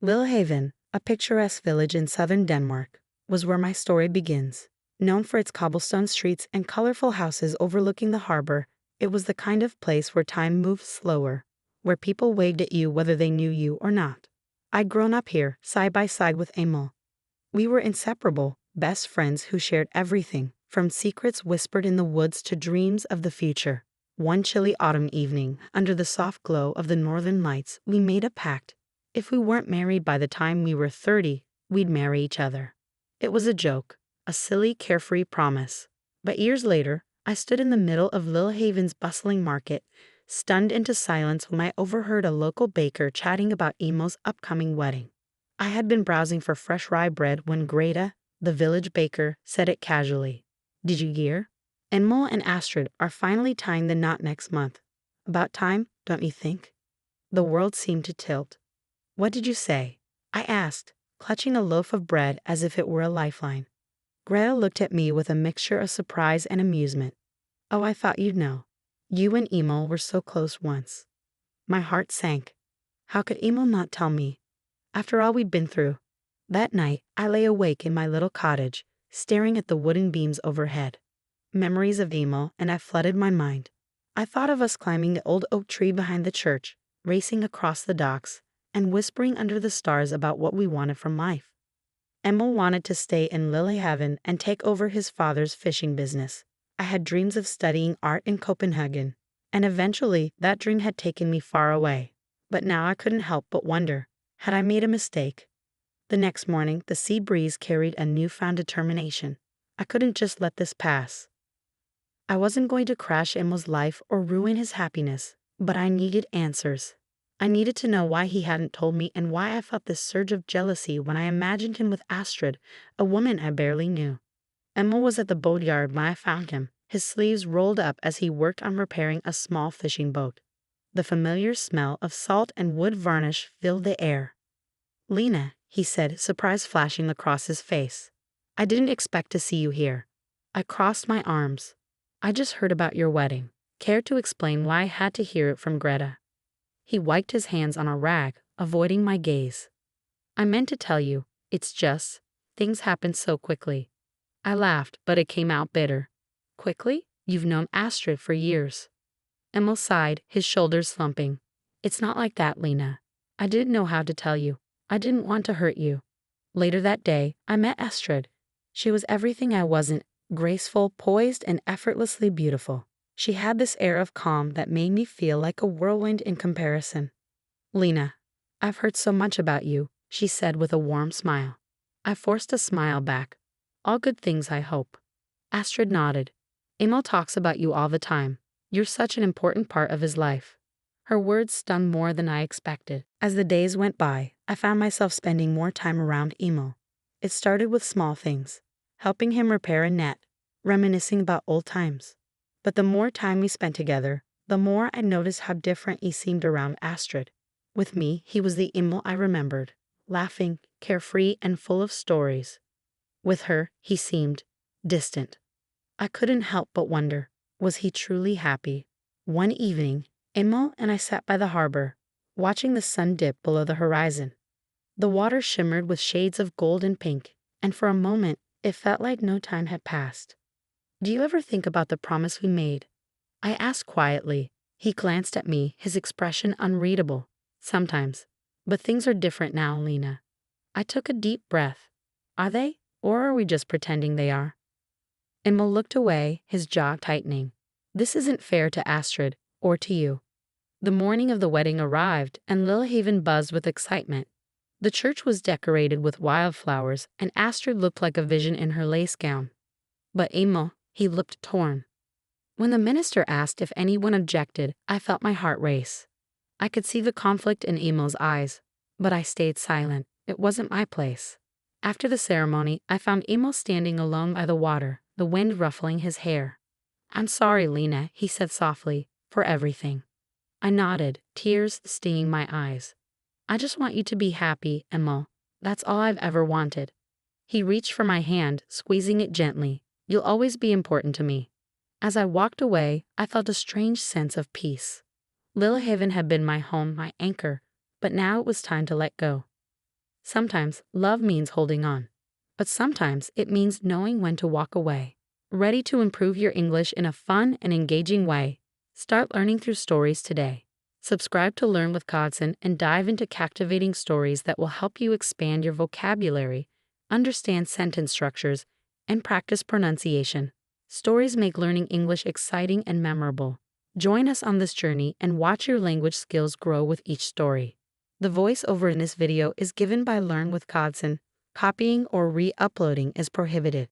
Lillehaven, a picturesque village in southern Denmark, was where my story begins. Known for its cobblestone streets and colorful houses overlooking the harbor, it was the kind of place where time moved slower, where people waved at you whether they knew you or not. I'd grown up here, side by side with Emil. We were inseparable, best friends who shared everything, from secrets whispered in the woods to dreams of the future. One chilly autumn evening, under the soft glow of the northern lights, we made a pact. If we weren't married by the time we were 30, we'd marry each other. It was a joke, a silly, carefree promise. But years later, I stood in the middle of Lillehaven's bustling market, stunned into silence when I overheard a local baker chatting about Emil's upcoming wedding. I had been browsing for fresh rye bread when Greta, the village baker, said it casually. "Did you hear? Emil and Astrid are finally tying the knot next month. About time, don't you think?" The world seemed to tilt. "What did you say?" I asked, clutching a loaf of bread as if it were a lifeline. Greta looked at me with a mixture of surprise and amusement. "Oh, I thought you'd know. You and Emil were so close once." My heart sank. How could Emil not tell me? After all we'd been through. That night, I lay awake in my little cottage, staring at the wooden beams overhead. Memories of Emil and I flooded my mind. I thought of us climbing the old oak tree behind the church, racing across the docks, and whispering under the stars about what we wanted from life. Emil wanted to stay in Lillehaven and take over his father's fishing business. I had dreams of studying art in Copenhagen, and eventually that dream had taken me far away. But now I couldn't help but wonder, had I made a mistake? The next morning, the sea breeze carried a newfound determination. I couldn't just let this pass. I wasn't going to crash Emil's life or ruin his happiness, but I needed answers. I needed to know why he hadn't told me and why I felt this surge of jealousy when I imagined him with Astrid, a woman I barely knew. Emil was at the boatyard when I found him, his sleeves rolled up as he worked on repairing a small fishing boat. The familiar smell of salt and wood varnish filled the air. "Lena," he said, surprise flashing across his face. "I didn't expect to see you here." I crossed my arms. "I just heard about your wedding." Care to explain why I had to hear it from Greta? He wiped his hands on a rag, avoiding my gaze. "I meant to tell you, it's just, things happened so quickly." I laughed, but it came out bitter. "Quickly? You've known Astrid for years." Emil sighed, his shoulders slumping. "It's not like that, Lena. I didn't know how to tell you. I didn't want to hurt you." Later that day, I met Astrid. She was everything I wasn't, graceful, poised, and effortlessly beautiful. She had this air of calm that made me feel like a whirlwind in comparison. "Lena, I've heard so much about you," she said with a warm smile. I forced a smile back. "All good things, I hope." Astrid nodded. "Emil talks about you all the time. You're such an important part of his life." Her words stung more than I expected. As the days went by, I found myself spending more time around Emil. It started with small things, helping him repair a net, reminiscing about old times. But the more time we spent together, the more I noticed how different he seemed around Astrid. With me, he was the Emil I remembered, laughing, carefree, and full of stories. With her, he seemed distant. I couldn't help but wonder, was he truly happy? One evening, Emil and I sat by the harbor, watching the sun dip below the horizon. The water shimmered with shades of gold and pink, and for a moment, it felt like no time had passed. "Do you ever think about the promise we made?" I asked quietly. He glanced at me, his expression unreadable. "Sometimes. But things are different now, Lena." I took a deep breath. "Are they? Or are we just pretending they are?" Emil looked away, his jaw tightening. "This isn't fair to Astrid, or to you." The morning of the wedding arrived, and Lillehaven buzzed with excitement. The church was decorated with wildflowers, and Astrid looked like a vision in her lace gown. But Emil, he looked torn. When the minister asked if anyone objected, I felt my heart race. I could see the conflict in Emil's eyes, but I stayed silent. It wasn't my place. After the ceremony, I found Emil standing alone by the water, the wind ruffling his hair. "I'm sorry, Lena," he said softly, "for everything." I nodded, tears stinging my eyes. "I just want you to be happy, Emil. That's all I've ever wanted." He reached for my hand, squeezing it gently. "You'll always be important to me." As I walked away, I felt a strange sense of peace. Lillehaven had been my home, my anchor, but now it was time to let go. Sometimes love means holding on, but sometimes it means knowing when to walk away. Ready to improve your English in a fun and engaging way? Start learning through stories today. Subscribe to Learn with Codson and dive into captivating stories that will help you expand your vocabulary, understand sentence structures, and practice pronunciation. Stories make learning English exciting and memorable. Join us on this journey and watch your language skills grow with each story. The voiceover in this video is given by Learn with Codson. Copying or re-uploading is prohibited.